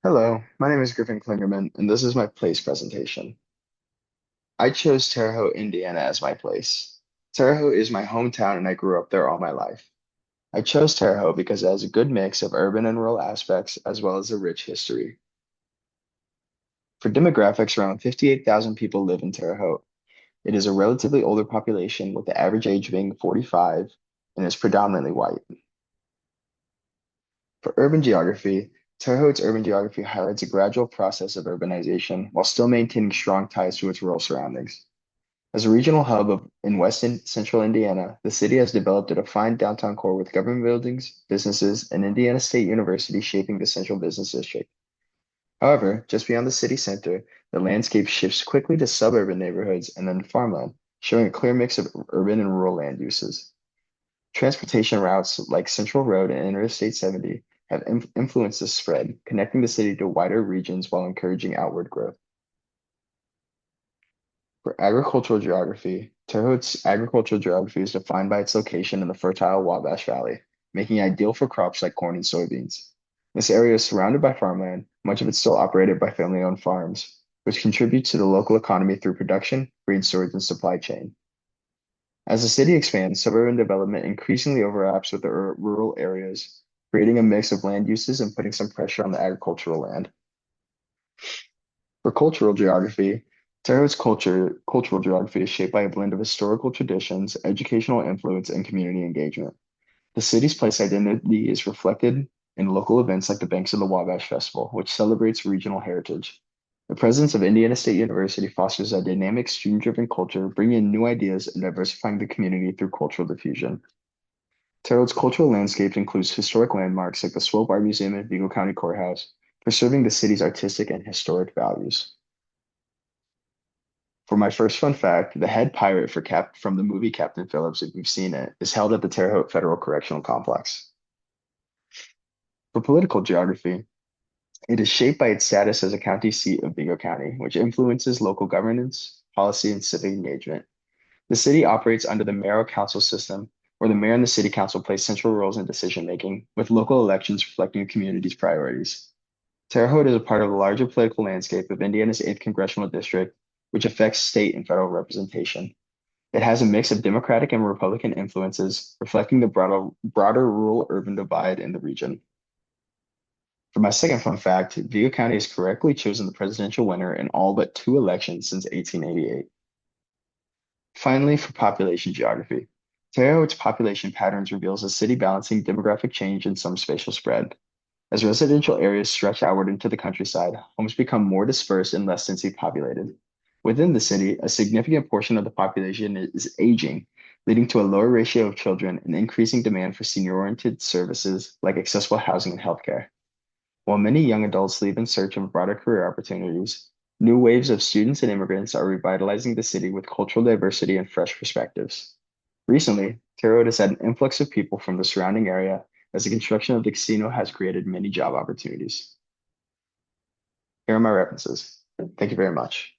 Hello, my name is Griffin Klingerman, and this is my place presentation. I chose Terre Haute, Indiana as my place. Terre Haute is my hometown, and I grew up there all my life. I chose Terre Haute because it has a good mix of urban and rural aspects, as well as a rich history. For demographics, around 58,000 people live in Terre Haute. It is a relatively older population, with the average age being 45, and is predominantly white. For urban geography, Terre Haute's urban geography highlights a gradual process of urbanization while still maintaining strong ties to its rural surroundings. As a regional hub in West and Central Indiana, the city has developed a defined downtown core with government buildings, businesses, and Indiana State University shaping the central business district. However, just beyond the city center, the landscape shifts quickly to suburban neighborhoods and then farmland, showing a clear mix of urban and rural land uses. Transportation routes like Central Road and Interstate 70 have influenced this spread, connecting the city to wider regions while encouraging outward growth. For agricultural geography, Terre Haute's agricultural geography is defined by its location in the fertile Wabash Valley, making it ideal for crops like corn and soybeans. This area is surrounded by farmland, much of it still operated by family-owned farms, which contributes to the local economy through production, grain storage, and supply chain. As the city expands, suburban development increasingly overlaps with the rural areas, creating a mix of land uses and putting some pressure on the agricultural land. For cultural geography, Terre Haute's cultural geography is shaped by a blend of historical traditions, educational influence, and community engagement. The city's place identity is reflected in local events like the Banks of the Wabash Festival, which celebrates regional heritage. The presence of Indiana State University fosters a dynamic, student-driven culture, bringing in new ideas and diversifying the community through cultural diffusion. Terre Haute's cultural landscape includes historic landmarks like the Swope Art Museum and Vigo County Courthouse, preserving the city's artistic and historic values. For my first fun fact, the head pirate from the movie Captain Phillips, if you've seen it, is held at the Terre Haute Federal Correctional Complex. For political geography, it is shaped by its status as a county seat of Vigo County, which influences local governance, policy, and civic engagement. The city operates under the mayoral council system, where the mayor and the city council play central roles in decision making, with local elections reflecting the community's priorities. Terre Haute is a part of the larger political landscape of Indiana's 8th congressional district, which affects state and federal representation. It has a mix of Democratic and Republican influences, reflecting the broader rural-urban divide in the region. For my second fun fact, Vigo County has correctly chosen the presidential winner in all but two elections since 1888. Finally, for population geography, Terre Haute's population patterns reveals a city balancing demographic change and some spatial spread. As residential areas stretch outward into the countryside, homes become more dispersed and less densely populated. Within the city, a significant portion of the population is aging, leading to a lower ratio of children and increasing demand for senior-oriented services like accessible housing and healthcare. While many young adults leave in search of broader career opportunities, new waves of students and immigrants are revitalizing the city with cultural diversity and fresh perspectives. Recently, Terre Haute has had an influx of people from the surrounding area as the construction of the casino has created many job opportunities. Here are my references. Thank you very much.